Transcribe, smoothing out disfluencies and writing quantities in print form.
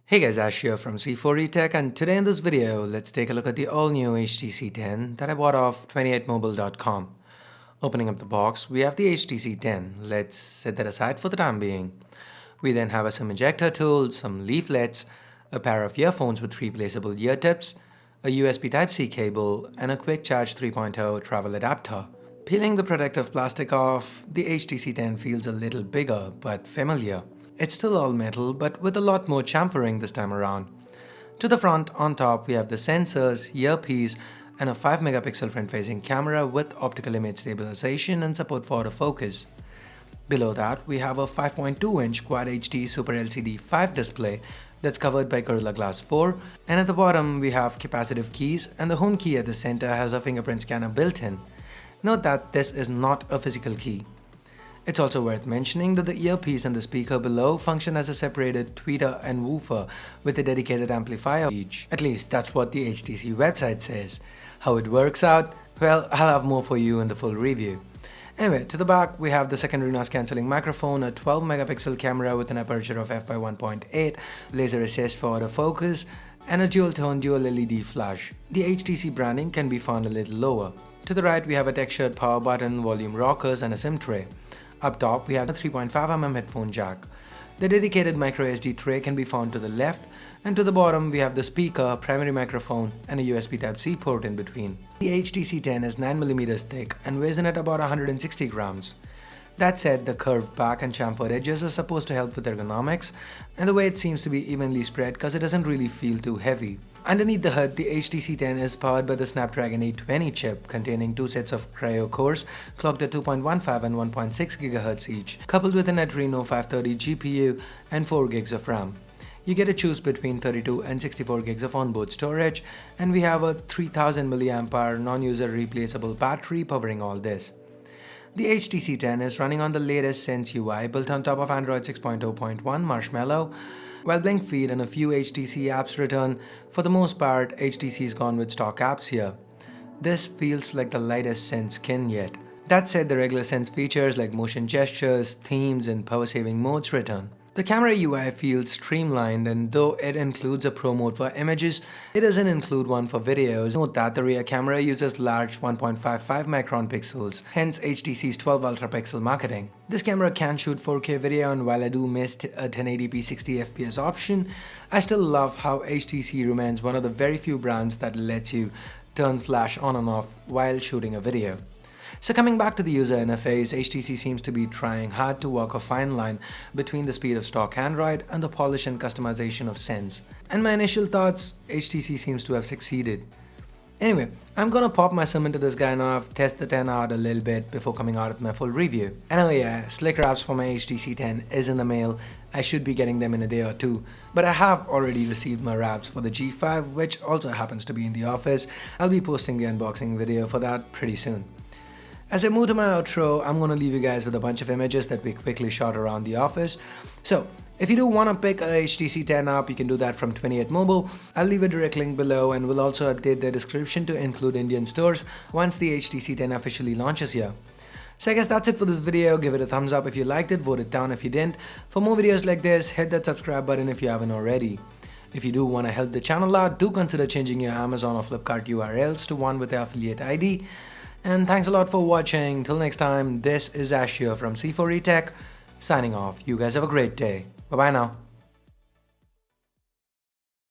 Hey guys, Ash here from C4E Tech, and today in this video, let's take a look at the all-new HTC 10 that I bought off 28mobile.com. Opening up the box, we have the HTC 10. Let's set that aside for the time being. We then have a SIM ejector tool, some leaflets, a pair of earphones with replaceable ear tips, a USB Type-C cable, and a quick charge 3.0 travel adapter. Peeling the protective plastic off, the HTC 10 feels a little bigger but familiar. It's still all metal, but with a lot more chamfering this time around. To the front, on top, we have the sensors, earpiece, and a 5-megapixel front-facing camera with optical image stabilization and support for autofocus. Below that, we have a 5.2-inch Quad HD Super LCD 5 display that's covered by Gorilla Glass 4, and at the bottom, we have capacitive keys, and the home key at the center has a fingerprint scanner built in. Note that this is not a physical key. It's also worth mentioning that the earpiece and the speaker below function as a separated tweeter and woofer with a dedicated amplifier each. At least that's what the HTC website says. How it works out? Well, I'll have more for you in the full review. Anyway, to the back we have the secondary noise cancelling microphone, a 12-megapixel camera with an aperture of f/1.8, laser assist for autofocus, and a dual-tone dual LED flash. The HTC branding can be found a little lower. To the right we have a textured power button, volume rockers, and a SIM tray. Up top, we have a 3.5mm headphone jack. The dedicated microSD tray can be found to the left, and to the bottom we have the speaker, primary microphone, and a USB Type-C port in between. The HTC 10 is 9mm thick and weighs in at about 160 grams. That said, the curved back and chamfered edges are supposed to help with ergonomics, and the weight seems to be evenly spread because it doesn't really feel too heavy. Underneath the hood, the HTC 10 is powered by the Snapdragon 820 chip containing two sets of Cryo cores clocked at 2.15 and 1.6 GHz each, coupled with an Adreno 530 GPU and 4 GB of RAM. You get to choose between 32 and 64 GB of onboard storage, and we have a 3000 mAh non-user replaceable battery powering all this. The HTC 10 is running on the latest Sense UI built on top of Android 6.0.1 Marshmallow. While Blink Feed and a few HTC apps return, for the most part, HTC's gone with stock apps here. This feels like the lightest Sense skin yet. That said, the regular Sense features like motion gestures, themes, and power-saving modes return. The camera UI feels streamlined, and though it includes a pro mode for images, it doesn't include one for videos. Note that the rear camera uses large 1.55 micron pixels, hence HTC's 12 Ultra pixel marketing. This camera can shoot 4K video, and while I do miss a 1080p 60fps option, I still love how HTC remains one of the very few brands that lets you turn flash on and off while shooting a video. So coming back to the user interface, HTC seems to be trying hard to walk a fine line between the speed of stock Android and the polish and customization of Sense. And my initial thoughts, HTC seems to have succeeded. Anyway, I'm gonna pop my SIM into this guy now, test the 10 out a little bit before coming out with my full review. And oh yeah, slick wraps for my HTC 10 is in the mail. I should be getting them in a day or two. But I have already received my wraps for the G5, which also happens to be in the office. I'll be posting the unboxing video for that pretty soon. As I move to my outro, I'm going to leave you guys with a bunch of images that we quickly shot around the office. So, if you do want to pick a HTC 10 up, you can do that from 28mobile. I'll leave a direct link below, and we'll also update the description to include Indian stores once the HTC 10 officially launches here. So I guess that's it for this video. Give it a thumbs up if you liked it, vote it down if you didn't. For more videos like this, hit that subscribe button if you haven't already. If you do want to help the channel out, do consider changing your Amazon or Flipkart URLs to one with the affiliate ID. And thanks a lot for watching. Till next time, this is Ash here from C4E Tech, signing off. You guys have a great day. Bye bye now.